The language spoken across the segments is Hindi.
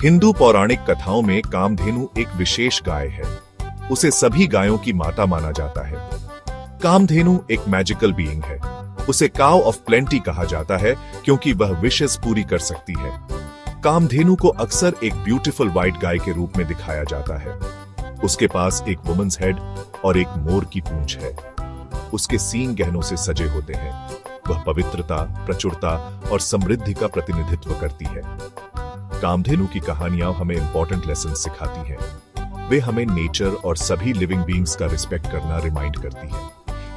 हिंदू पौराणिक कथाओं में कामधेनु एक विशेष गाय है। उसे सभी गायों की माता माना जाता है। कामधेनु एक मैजिकल बीइंग है। उसे काउ ऑफ प्लेंटी कहा जाता है क्योंकि वह विशेस पूरी कर सकती है। कामधेनु को अक्सर एक ब्यूटीफुल व्हाइट गाय के रूप में दिखाया जाता है। उसके पास एक वुमन्स हेड और एक मोर की पूंछ है। उसके सींग गहनों से सजे होते हैं। वह पवित्रता, प्रचुरता और समृद्धि का प्रतिनिधित्व करती है। कामधेनु की कहानियां हमें इंपॉर्टेंट लेसन सिखाती हैं। वे हमें नेचर और सभी लिविंग बीइंग्स का रिस्पेक्ट करना रिमाइंड करती है।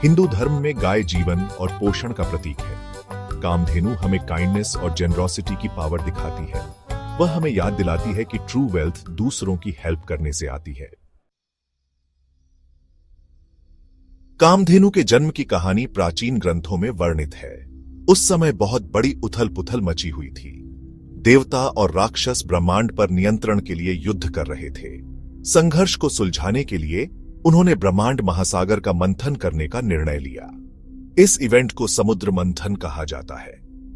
हिंदू धर्म में गाय जीवन और पोषण का प्रतीक है। कामधेनु हमें काइंडनेस और जेनरोसिटी की पावर दिखाती है। वह हमें याद दिलाती है कि ट्रू वेल्थ दूसरों की हेल्प करने से आती है। कामधेनु के जन्म की कहानी प्राचीन ग्रंथों में वर्णित है। उस समय बहुत बड़ी उथल पुथल मची हुई थी। देवता और राक्षस ब्रह्मांड पर नियंत्रण के लिए युद्ध कर रहे थे। संघर्ष को सुलझाने के लिए उन्होंने ब्रह्मांड महासागर का मंथन करने का निर्णय लिया। इस इवेंट को समुद्र मंथन कहा जाता है।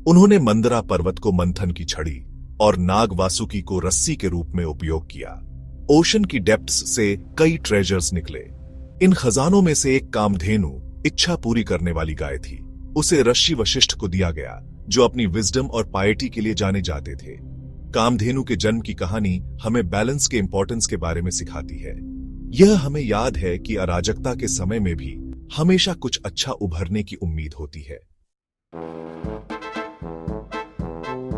उन्होंने मंदरा पर्वत को मंथन की छड़ी और नाग वासुकी को रस्सी के रूप में उपयोग किया। ओशन की डेप्थ्स से कई ट्रेजर्स निकले। इन खजानों में से एक कामधेनु इच्छा पूरी करने वाली गाय थी। उसे ऋषि वशिष्ठ को दिया गया, जो अपनी विजडम और पायटी के लिए जाने जाते थे। कामधेनु के जन्म की कहानी हमें बैलेंस के इंपॉर्टेंस के बारे में सिखाती है। यह हमें याद है कि अराजकता के समय में भी हमेशा कुछ अच्छा उभरने की उम्मीद होती है।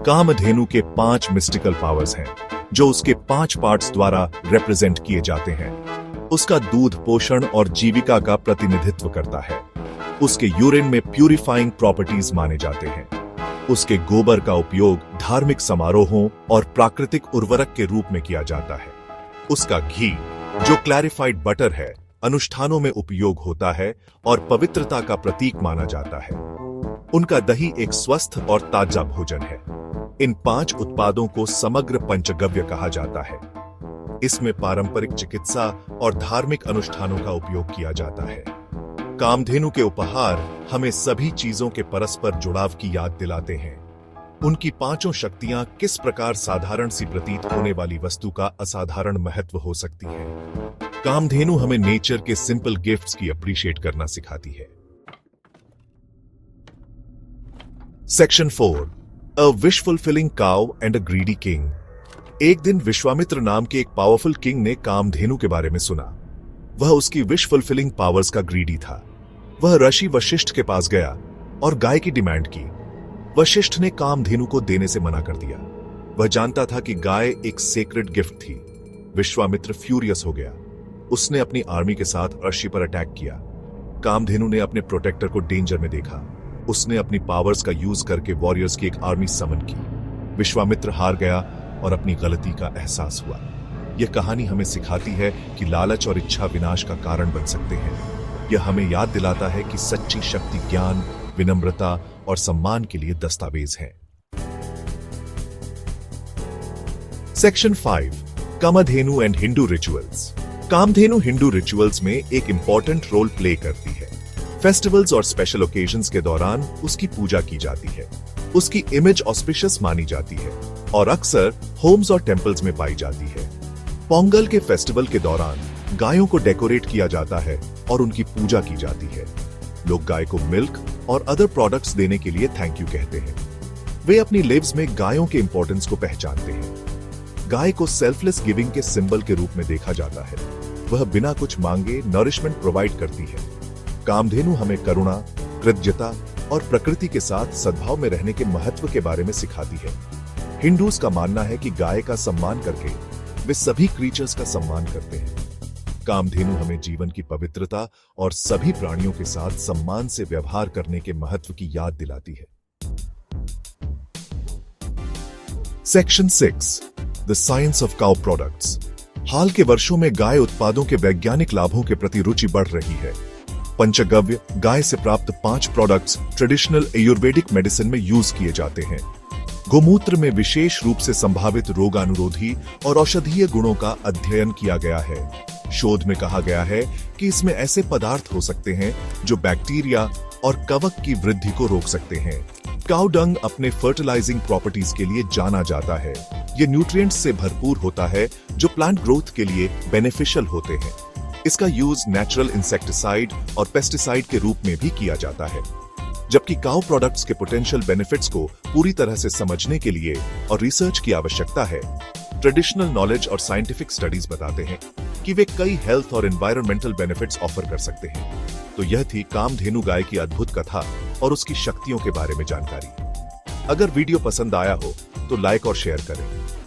कामधेनु के 5 मिस्टिकल पावर्स हैं, जो उसके 5 पार्ट्स द्वारा रिप्रेजेंट किए जाते हैं। उसका दूध पोषण और जीविका का प्रतिनिधित्व करता है। उसके यूरिन में प्यूरिफाइंग प्रॉपर्टीज माने जाते हैं। उसके गोबर का उपयोग धार्मिक समारोहों और प्राकृतिक उर्वरक के रूप में किया जाता है। उसका घी, जो क्लैरिफाइड बटर है, अनुष्ठानों में उपयोग होता है और पवित्रता का प्रतीक माना जाता है। उनका दही एक स्वस्थ और ताजा भोजन है। इन 5 उत्पादों को समग्र पंचगव्य कहा जाता है। इसमें पारंपरिक चिकित्सा और धार्मिक अनुष्ठानों का उपयोग किया जाता है। कामधेनु के उपहार हमें सभी चीजों के परस्पर जुड़ाव की याद दिलाते हैं। उनकी 5 शक्तियां किस प्रकार साधारण सी प्रतीत होने वाली वस्तु का असाधारण महत्व हो सकती है। कामधेनु हमें नेचर के सिंपल गिफ्ट्स की अप्रिशिएट करना सिखाती है। Section 4, a wish fulfilling cow and a greedy king. एक दिन विश्वामित्र नाम के एक पावरफुल किंग ने कामधेनु के बारे में सुना। वह उसकी विश फुलफिलिंग पावर्स का ग्रीडी था। वह ऋषि वशिष्ठ के पास गया और गाय की डिमांड की। वशिष्ठ ने कामधेनु को देने से मना कर दिया। वह जानता था कि गाय एक सेक्रेड गिफ्ट थी। विश्वामित्र फ्यूरियस हो गया। उसने अपनी आर्मी के साथ ऋषि पर अटैक किया। कामधेनु ने अपने प्रोटेक्टर को डेंजर में देखा। उसने अपनी पावर्स का यूज करके वॉरियर्स की एक आर्मी समन की। विश्वामित्र हार गया और अपनी गलती का एहसास हुआ। यह कहानी हमें सिखाती है कि लालच और इच्छा विनाश का कारण बन सकते हैं। यह हमें याद दिलाता है कि सच्ची शक्ति ज्ञान, विनम्रता और सम्मान के लिए दस्तावेज है। Section 5, Kamadhenu and Hindu rituals. Kamadhenu Hindu rituals में एक इंपॉर्टेंट रोल प्ले करती है। फेस्टिवल्स और स्पेशल ओकेजन्स के दौरान उसकी पूजा की जाती है। उसकी इमेज ऑस्पिशियस मानी जाती है और अक्सर होम्स और टेम्पल्स में पाई जाती है। पोंगल के फेस्टिवल के दौरान गायों को डेकोरेट किया जाता है और उनकी पूजा की जाती है। लोग गाय को मिल्क और अदर प्रोडक्ट्स देने के लिए थैंक यू कहते हैं। वे अपनी लिव्स में गायों के इंपॉर्टेंस को पहचानते हैं। गाय को सेल्फलेस गिविंग के सिंबल के रूप में देखा जाता है। वह बिना कुछ मांगे नरिशमेंट प्रोवाइड करती है। कामधेनु हमें करुणा, कृतज्ञता और प्रकृति के साथ सद्भाव में रहने के महत्व के बारे में सिखाती है। हिंदूज का मानना है कि गाय का सम्मान करके वे सभी क्रीचर्स का सम्मान करते हैं। कामधेनु हमें जीवन की पवित्रता और सभी प्राणियों के साथ सम्मान से व्यवहार करने के महत्व की याद दिलाती है। Section 6, the science of cow products. हाल के वर्षों में गाय उत्पादों के वैज्ञानिक लाभों के प्रति रुचि बढ़ रही है। पंचगव्य गाय से प्राप्त 5 प्रोडक्ट्स ट्रेडिशनल आयुर्वेदिक मेडिसिन में यूज किए जाते हैं। गोमूत्र में विशेष रूप से संभावित रोगानुरोधी और औषधीय गुणों का अध्ययन किया गया है। शोध में कहा गया है कि इसमें ऐसे पदार्थ हो सकते हैं जो बैक्टीरिया, और कवक की वृद्धि को रोक सकते हैं। काऊ डंग अपने फर्टिलाइजिंग प्रॉपर्टीज के लिए जाना जाता है। ये न्यूट्रिएंट्स से भरपूर होता है जो प्लांट ग्रोथ के लिए बेनिफिशियल होते हैं। इसका यूज नेचुरल इंसेक्टिसाइड और पेस्टिसाइड के रूप में भी किया जाता है। जबकि काऊ प्रोडक्ट्स के पोटेंशियल बेनिफिट्स को पूरी तरह से समझने के लिए और रिसर्च की आवश्यकता है। ट्रेडिशनल नॉलेज और साइंटिफिक स्टडीज बताते हैं कि वे कई हेल्थ और एनवायरमेंटल बेनिफिट्स ऑफर कर सकते हैं। तो यह थी कामधेनु गाय की अद्भुत कथा और उसकी शक्तियों के बारे में जानकारी। अगर वीडियो पसंद आया हो तो लाइक और शेयर करें।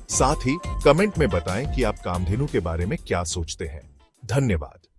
साथ ही कमेंट में बताएं कि आप कामधेनु के बारे में क्या सोचते हैं। धन्यवाद।